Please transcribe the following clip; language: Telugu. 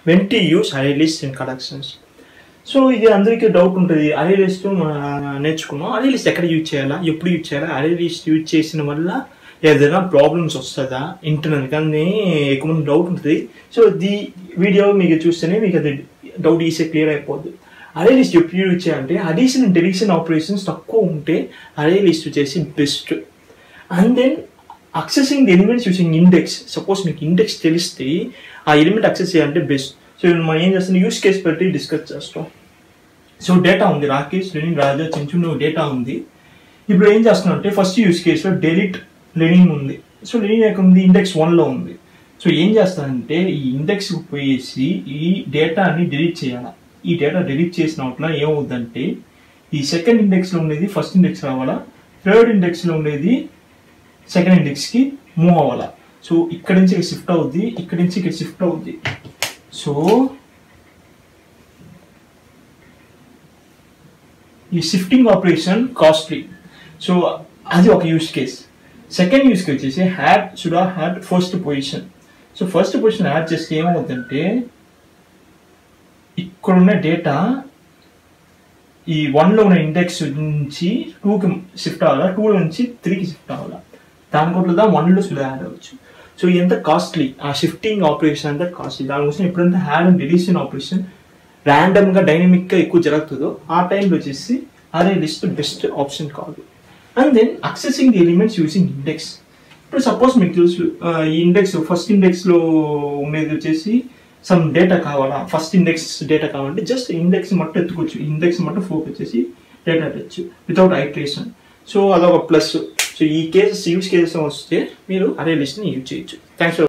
when to use ArrayList in collections. So ఇది అందరికీ డౌట్ ఉంటుంది, ArrayList నేర్చుకున్నాం, ArrayList ఎక్కడ యూజ్ చేయాలా, ఎప్పుడు యూజ్ చేయాలా, ArrayList యూజ్ చేసిన వల్ల ఏదైనా ప్రాబ్లమ్స్ వస్తుందా ఇంటర్నల్ కానీ ఎక్కువ మంది డౌట్ ఉంటుంది. సో ది వీడియో మీకు చూస్తేనే మీకు అది డౌట్ ఈజీగా క్లియర్ అయిపోద్ది. ArrayList ఎప్పుడు యూజ్ చేయాలంటే అడిషన్ అండ్ డిలీషన్ ఆపరేషన్స్ తక్కువ ఉంటే ArrayList వచ్చేసి best. And then accessing the elements using index. Suppose మీకు ఇండెక్స్ తెలిస్తే ఆ ఎలిమెంట్ యాక్సెస్ చేయాలంటే బెస్ట్. సో మనం ఏం చేస్తాం, యూస్ కేస్ పెట్టి డిస్కస్ చేస్తాం. సో డేటా ఉంది, రాకేష్ లెనిన్ రాజా చెంచు డేటా ఉంది. ఇప్పుడు ఏం చేస్తున్నాం అంటే ఫస్ట్ యూస్ కేసులో డెలిట్ లెనిన్ ఉంది. సో లెనిన్ ఎక్కడ ఉంది, ఇండెక్స్ 1లో ఉంది. సో ఏం చేస్తానంటే ఈ ఇండెక్స్కి పోయేసి ఈ డేటాని డిలీట్ చేయాలి. ఈ డేటా డిలీట్ చేసిన వాటిలో ఏమవుద్దంటే ఈ సెకండ్ ఇండెక్స్లో ఉండేది ఫస్ట్ ఇండెక్స్ రావాలా, థర్డ్ ఇండెక్స్లో ఉండేది సెకండ్ ఇండెక్స్కి మూవ్ అవ్వాలా. సో ఇక్కడ నుంచి ఇక్కడ షిఫ్ట్ అవుద్ది, ఇక్కడ నుంచి ఇక్కడ షిఫ్ట్ అవుద్ది. సో ఈ షిఫ్టింగ్ ఆపరేషన్ కాస్ట్లీ. సో అది ఒక use case. Second use case వచ్చేసి add first position. So first position add చేస్తే ఏమవుతుందంటే ఇక్కడున్న డేటా ఈ 1లో ఉన్న ఇండెక్స్ నుంచి 2కి షిఫ్ట్ అవ్వాలా, 2లో నుంచి 3కి షిఫ్ట్ అవ్వాలా. దాని కొట్ల 1లో సులువు యాడ్ అవ్వచ్చు. సో ఎంత కాస్ట్లీ ఆ షిఫ్టింగ్ ఆపరేషన్ అంటే కాస్ట్లీ. దానికోసం ఎప్పుడంటే హ్యాడ్ అండ్ డిలీషన్ ఆపరేషన్ ర్యాండమ్గా డైనమిక్గా ఎక్కువ జరుగుతుందో ఆ టైంలో వచ్చేసి ArrayList బెస్ట్ ఆప్షన్ కాదు. And then accessing the elements using index. ఇప్పుడు సపోజ్ మీకు తెలుసు ఈ ఇండెక్స్ ఫస్ట్ ఇండెక్స్లో ఉండేది వచ్చేసి సమ్ డేటా కావాలా, ఫస్ట్ ఇండెక్స్ డేటా కావాలంటే జస్ట్ ఇండెక్స్ మట్టు ఎత్తుకోవచ్చు, ఇండెక్స్ మట్టు ఫోకస్ చేసి డేటా ఎత్తచ్చు వితౌట్ ఐటరేషన్. సో అదొక ప్లస్. సో ఈ కేసెస్ యూస్ కేసెస్ వస్తే మీరు ArrayListని యూజ్ చేయొచ్చు. Thanks for